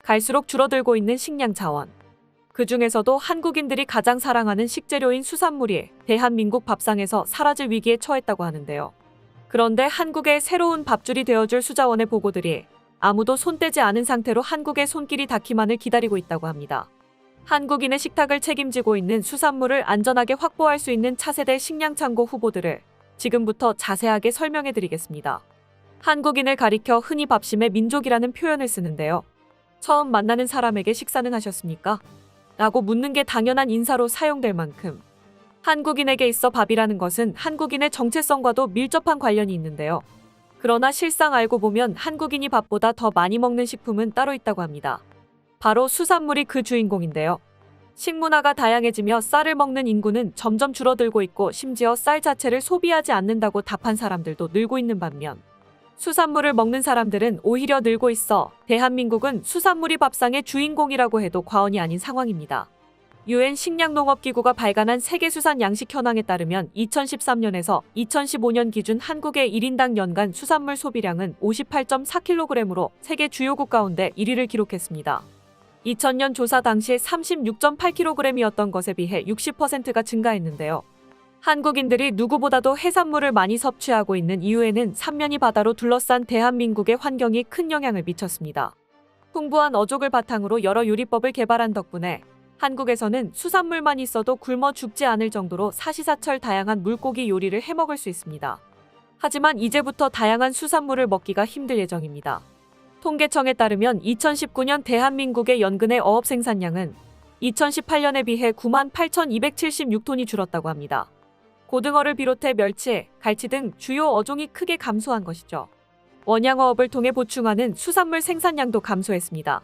갈수록 줄어들고 있는 식량 자원. 그 중에서도 한국인들이 가장 사랑하는 식재료인 수산물이 대한민국 밥상에서 사라질 위기에 처했다고 하는데요. 그런데 한국의 새로운 밥줄이 되어줄 수자원의 보고들이 아무도 손대지 않은 상태로 한국의 손길이 닿기만을 기다리고 있다고 합니다. 한국인의 식탁을 책임지고 있는 수산물을 안전하게 확보할 수 있는 차세대 식량창고 후보들을 지금부터 자세하게 설명해드리겠습니다. 한국인을 가리켜 흔히 밥심의 민족이라는 표현을 쓰는데요. 처음 만나는 사람에게 식사는 하셨습니까? 라고 묻는 게 당연한 인사로 사용될 만큼 한국인에게 있어 밥이라는 것은 한국인의 정체성과도 밀접한 관련이 있는데요. 그러나 실상 알고 보면 한국인이 밥보다 더 많이 먹는 식품은 따로 있다고 합니다. 바로 수산물이 그 주인공인데요. 식문화가 다양해지며 쌀을 먹는 인구는 점점 줄어들고 있고 심지어 쌀 자체를 소비하지 않는다고 답한 사람들도 늘고 있는 반면 수산물을 먹는 사람들은 오히려 늘고 있어 대한민국은 수산물이 밥상의 주인공이라고 해도 과언이 아닌 상황입니다. UN 식량농업기구가 발간한 세계수산 양식 현황에 따르면 2013년에서 2015년 기준 한국의 1인당 연간 수산물 소비량은 58.4kg으로 세계 주요국 가운데 1위를 기록했습니다. 2000년 조사 당시 36.8kg이었던 것에 비해 60%가 증가했는데요. 한국인들이 누구보다도 해산물을 많이 섭취하고 있는 이유에는 삼면이 바다로 둘러싼 대한민국의 환경이 큰 영향을 미쳤습니다. 풍부한 어족을 바탕으로 여러 요리법을 개발한 덕분에 한국에서는 수산물만 있어도 굶어 죽지 않을 정도로 사시사철 다양한 물고기 요리를 해먹을 수 있습니다. 하지만 이제부터 다양한 수산물을 먹기가 힘들 예정입니다. 통계청에 따르면 2019년 대한민국의 연근의 어업 생산량은 2018년에 비해 98,276톤이 줄었다고 합니다. 고등어를 비롯해 멸치, 갈치 등 주요 어종이 크게 감소한 것이죠. 원양어업을 통해 보충하는 수산물 생산량도 감소했습니다.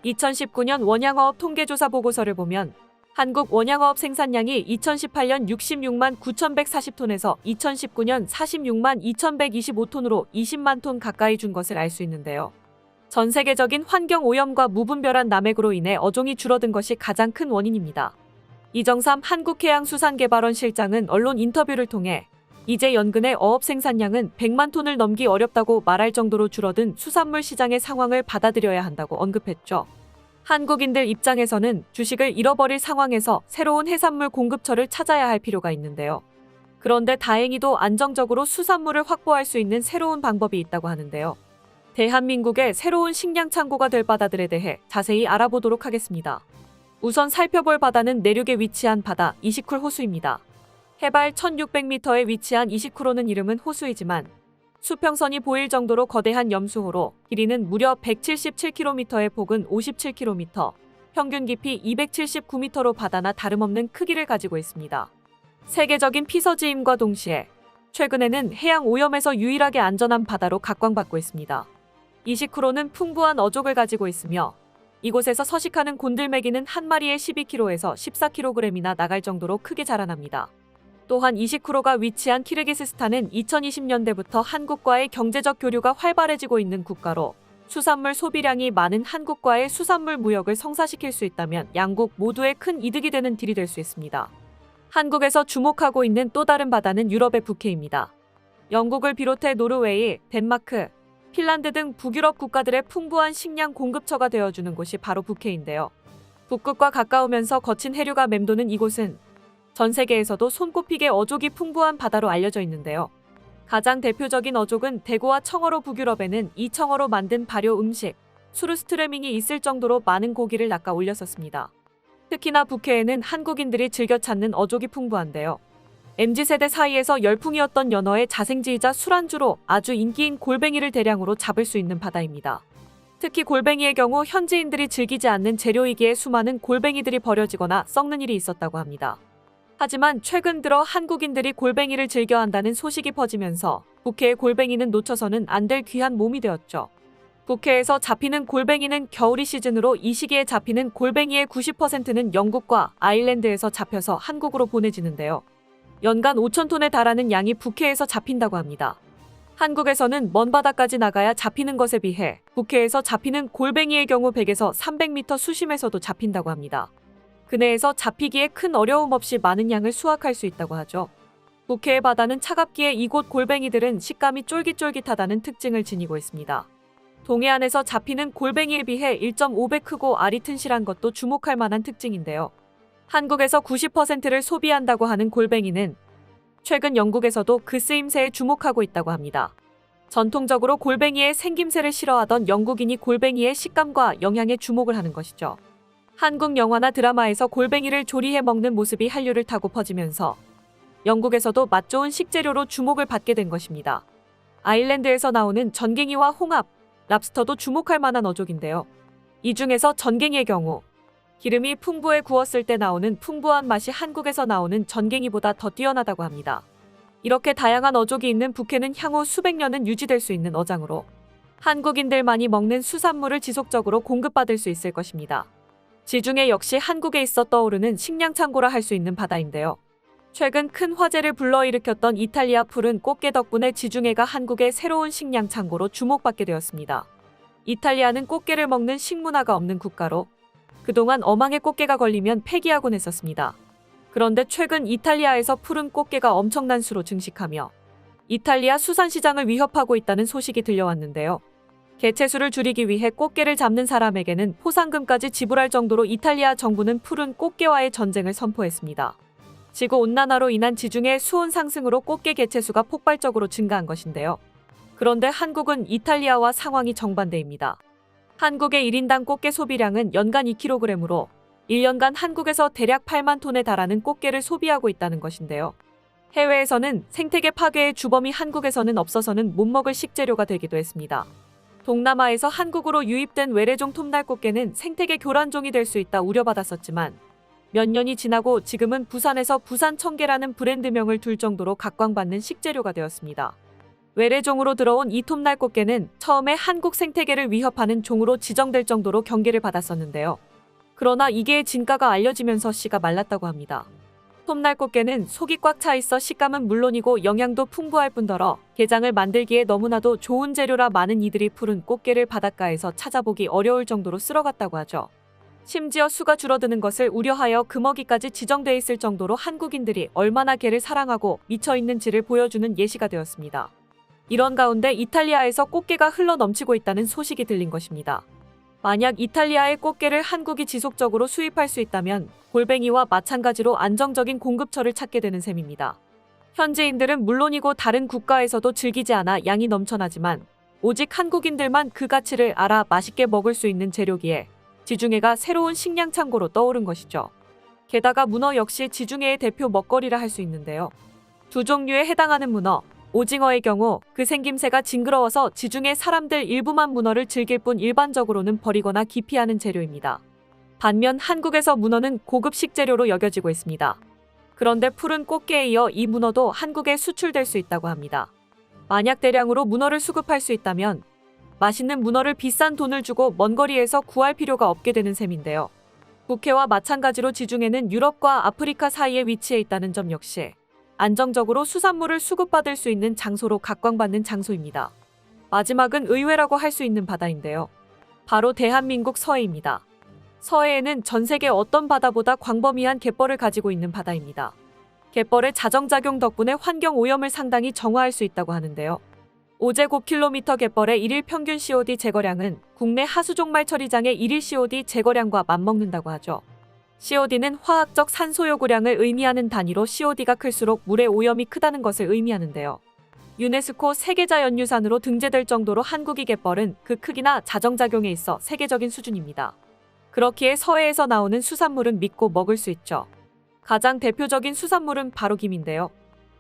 2019년 원양어업 통계조사 보고서를 보면 한국 원양어업 생산량이 2018년 66만 9,140톤에서 2019년 46만 2,125톤으로 20만 톤 가까이 준 것을 알 수 있는데요. 전 세계적인 환경 오염과 무분별한 남획으로 인해 어종이 줄어든 것이 가장 큰 원인입니다. 이정삼 한국해양수산개발원 실장은 언론 인터뷰를 통해 이제 연근의 어업 생산량은 100만 톤을 넘기 어렵다고 말할 정도로 줄어든 수산물 시장의 상황을 받아들여야 한다고 언급했죠. 한국인들 입장에서는 주식을 잃어버릴 상황에서 새로운 해산물 공급처를 찾아야 할 필요가 있는데요. 그런데 다행히도 안정적으로 수산물을 확보할 수 있는 새로운 방법이 있다고 하는데요. 대한민국의 새로운 식량 창고가 될 바다들에 대해 자세히 알아보도록 하겠습니다. 우선 살펴볼 바다는 내륙에 위치한 바다 이시쿨 호수입니다. 해발 1600m에 위치한 이시쿨호는 이름은 호수이지만 수평선이 보일 정도로 거대한 염수호로 길이는 무려 177km에 폭은 57km, 평균 깊이 279m로 바다나 다름없는 크기를 가지고 있습니다. 세계적인 피서지임과 동시에 최근에는 해양 오염에서 유일하게 안전한 바다로 각광받고 있습니다. 이시쿨호는 풍부한 어족을 가지고 있으며 이곳에서 서식하는 곤들메기는 한 마리에 12kg에서 14kg이나 나갈 정도로 크게 자라납니다. 또한 이시쿨호가 위치한 키르기스스탄은 2020년대부터 한국과의 경제적 교류가 활발해지고 있는 국가로 수산물 소비량이 많은 한국과의 수산물 무역을 성사시킬 수 있다면 양국 모두에 큰 이득이 되는 딜이 될 수 있습니다. 한국에서 주목하고 있는 또 다른 바다는 유럽의 북해입니다. 영국을 비롯해 노르웨이, 덴마크, 핀란드 등 북유럽 국가들의 풍부한 식량 공급처가 되어주는 곳이 바로 북해인데요. 북극과 가까우면서 거친 해류가 맴도는 이곳은 전 세계에서도 손꼽히게 어족이 풍부한 바다로 알려져 있는데요. 가장 대표적인 어족은 대구와 청어로 북유럽에는 이 청어로 만든 발효 음식, 수르스트레밍이 있을 정도로 많은 고기를 낚아 올렸었습니다. 특히나 북해에는 한국인들이 즐겨 찾는 어족이 풍부한데요. MZ세대 사이에서 열풍이었던 연어의 자생지이자 술안주로 아주 인기인 골뱅이를 대량으로 잡을 수 있는 바다입니다. 특히 골뱅이의 경우 현지인들이 즐기지 않는 재료이기에 수많은 골뱅이들이 버려지거나 썩는 일이 있었다고 합니다. 하지만 최근 들어 한국인들이 골뱅이를 즐겨한다는 소식이 퍼지면서 북해의 골뱅이는 놓쳐서는 안 될 귀한 몸이 되었죠. 북해에서 잡히는 골뱅이는 겨울이 시즌으로 이 시기에 잡히는 골뱅이의 90%는 영국과 아일랜드에서 잡혀서 한국으로 보내지는데요. 연간 5,000톤에 달하는 양이 북해에서 잡힌다고 합니다. 한국에서는 먼 바다까지 나가야 잡히는 것에 비해 북해에서 잡히는 골뱅이의 경우 100에서 300m 수심에서도 잡힌다고 합니다. 그네에서 잡히기에 큰 어려움 없이 많은 양을 수확할 수 있다고 하죠. 북해의 바다는 차갑기에 이곳 골뱅이들은 식감이 쫄깃쫄깃하다는 특징을 지니고 있습니다. 동해안에서 잡히는 골뱅이에 비해 1.5배 크고 알이 튼실한 것도 주목할 만한 특징인데요. 한국에서 90%를 소비한다고 하는 골뱅이는 최근 영국에서도 그 쓰임새에 주목하고 있다고 합니다. 전통적으로 골뱅이의 생김새를 싫어하던 영국인이 골뱅이의 식감과 영양에 주목을 하는 것이죠. 한국 영화나 드라마에서 골뱅이를 조리해 먹는 모습이 한류를 타고 퍼지면서 영국에서도 맛 좋은 식재료로 주목을 받게 된 것입니다. 아일랜드에서 나오는 전갱이와 홍합, 랍스터도 주목할 만한 어족인데요. 이 중에서 전갱이의 경우 기름이 풍부해 구웠을 때 나오는 풍부한 맛이 한국에서 나오는 전갱이보다 더 뛰어나다고 합니다. 이렇게 다양한 어족이 있는 북해는 향후 수백 년은 유지될 수 있는 어장으로 한국인들만이 먹는 수산물을 지속적으로 공급받을 수 있을 것입니다. 지중해 역시 한국에 있어 떠오르는 식량 창고라 할 수 있는 바다인데요. 최근 큰 화제를 불러일으켰던 이탈리아 푸른 꽃게 덕분에 지중해가 한국의 새로운 식량 창고로 주목받게 되었습니다. 이탈리아는 꽃게를 먹는 식문화가 없는 국가로 그동안 어망에 꽃게가 걸리면 폐기하곤 했었습니다. 그런데 최근 이탈리아에서 푸른 꽃게가 엄청난 수로 증식하며 이탈리아 수산시장을 위협하고 있다는 소식이 들려왔는데요. 개체수를 줄이기 위해 꽃게를 잡는 사람에게는 포상금까지 지불할 정도로 이탈리아 정부는 푸른 꽃게와의 전쟁을 선포했습니다. 지구온난화로 인한 지중해 수온 상승으로 꽃게 개체수가 폭발적으로 증가한 것인데요. 그런데 한국은 이탈리아와 상황이 정반대입니다. 한국의 1인당 꽃게 소비량은 연간 2kg으로 1년간 한국에서 대략 8만 톤에 달하는 꽃게를 소비하고 있다는 것인데요. 해외에서는 생태계 파괴의 주범이 한국에서는 없어서는 못 먹을 식재료가 되기도 했습니다. 동남아에서 한국으로 유입된 외래종 톱날꽃게는 생태계 교란종이 될 수 있다 우려받았었지만 몇 년이 지나고 지금은 부산에서 부산청개라는 브랜드명을 둘 정도로 각광받는 식재료가 되었습니다. 외래종으로 들어온 이 톱날꽃게는 처음에 한국 생태계를 위협하는 종으로 지정될 정도로 경계를 받았었는데요. 그러나 이게 진가가 알려지면서 씨가 말랐다고 합니다. 톱날꽃게는 속이 꽉 차 있어 식감은 물론이고 영양도 풍부할 뿐더러 게장을 만들기에 너무나도 좋은 재료라 많은 이들이 푸른 꽃게를 바닷가에서 찾아보기 어려울 정도로 쓸어갔다고 하죠. 심지어 수가 줄어드는 것을 우려하여 금어기까지 지정돼 있을 정도로 한국인들이 얼마나 게를 사랑하고 미쳐있는지를 보여주는 예시가 되었습니다. 이런 가운데 이탈리아에서 꽃게가 흘러 넘치고 있다는 소식이 들린 것입니다. 만약 이탈리아의 꽃게를 한국이 지속적으로 수입할 수 있다면 골뱅이와 마찬가지로 안정적인 공급처를 찾게 되는 셈입니다. 현지인들은 물론이고 다른 국가에서도 즐기지 않아 양이 넘쳐나지만 오직 한국인들만 그 가치를 알아 맛있게 먹을 수 있는 재료기에 지중해가 새로운 식량 창고로 떠오른 것이죠. 게다가 문어 역시 지중해의 대표 먹거리라 할 수 있는데요. 두 종류에 해당하는 문어, 오징어의 경우 그 생김새가 징그러워서 지중해 사람들 일부만 문어를 즐길 뿐 일반적으로는 버리거나 기피하는 재료입니다. 반면 한국에서 문어는 고급 식재료로 여겨지고 있습니다. 그런데 푸른 꽃게에 이어 이 문어도 한국에 수출될 수 있다고 합니다. 만약 대량으로 문어를 수급할 수 있다면 맛있는 문어를 비싼 돈을 주고 먼 거리에서 구할 필요가 없게 되는 셈인데요. 북해와 마찬가지로 지중해는 유럽과 아프리카 사이에 위치해 있다는 점 역시 안정적으로 수산물을 수급받을 수 있는 장소로 각광받는 장소입니다. 마지막은 의외라고 할 수 있는 바다인데요. 바로 대한민국 서해입니다. 서해에는 전 세계 어떤 바다보다 광범위한 갯벌을 가지고 있는 바다입니다. 갯벌의 자정작용 덕분에 환경 오염을 상당히 정화할 수 있다고 하는데요. 5제곱킬로미터 갯벌의 1일 평균 COD 제거량은 국내 하수종말 처리장의 1일 COD 제거량과 맞먹는다고 하죠. COD는 화학적 산소 요구량을 의미하는 단위로 COD가 클수록 물의 오염이 크다는 것을 의미하는데요. 유네스코 세계자연유산으로 등재될 정도로 한국의 갯벌은 그 크기나 자정작용에 있어 세계적인 수준입니다. 그렇기에 서해에서 나오는 수산물은 믿고 먹을 수 있죠. 가장 대표적인 수산물은 바로 김인데요.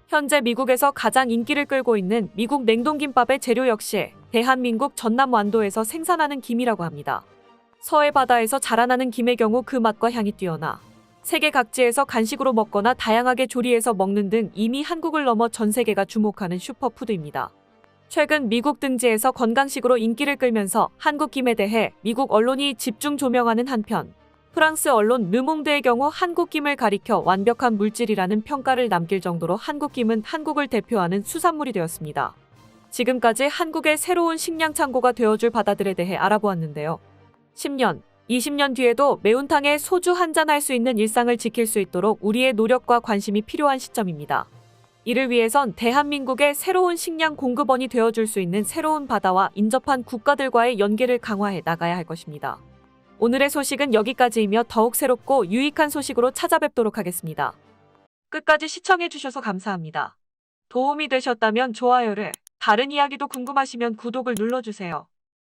현재 미국에서 가장 인기를 끌고 있는 미국 냉동김밥의 재료 역시 대한민국 전남 완도에서 생산하는 김이라고 합니다. 서해 바다에서 자라나는 김의 경우 그 맛과 향이 뛰어나 세계 각지에서 간식으로 먹거나 다양하게 조리해서 먹는 등 이미 한국을 넘어 전 세계가 주목하는 슈퍼푸드입니다. 최근 미국 등지에서 건강식으로 인기를 끌면서 한국 김에 대해 미국 언론이 집중 조명하는 한편 프랑스 언론 르몽드의 경우 한국 김을 가리켜 완벽한 물질이라는 평가를 남길 정도로 한국 김은 한국을 대표하는 수산물이 되었습니다. 지금까지 한국의 새로운 식량 창고가 되어줄 바다들에 대해 알아보았는데요. 10년, 20년 뒤에도 매운탕에 소주 한잔 할 수 있는 일상을 지킬 수 있도록 우리의 노력과 관심이 필요한 시점입니다. 이를 위해선 대한민국의 새로운 식량 공급원이 되어줄 수 있는 새로운 바다와 인접한 국가들과의 연계를 강화해 나가야 할 것입니다. 오늘의 소식은 여기까지이며 더욱 새롭고 유익한 소식으로 찾아뵙도록 하겠습니다. 끝까지 시청해주셔서 감사합니다. 도움이 되셨다면 좋아요를, 다른 이야기도 궁금하시면 구독을 눌러주세요.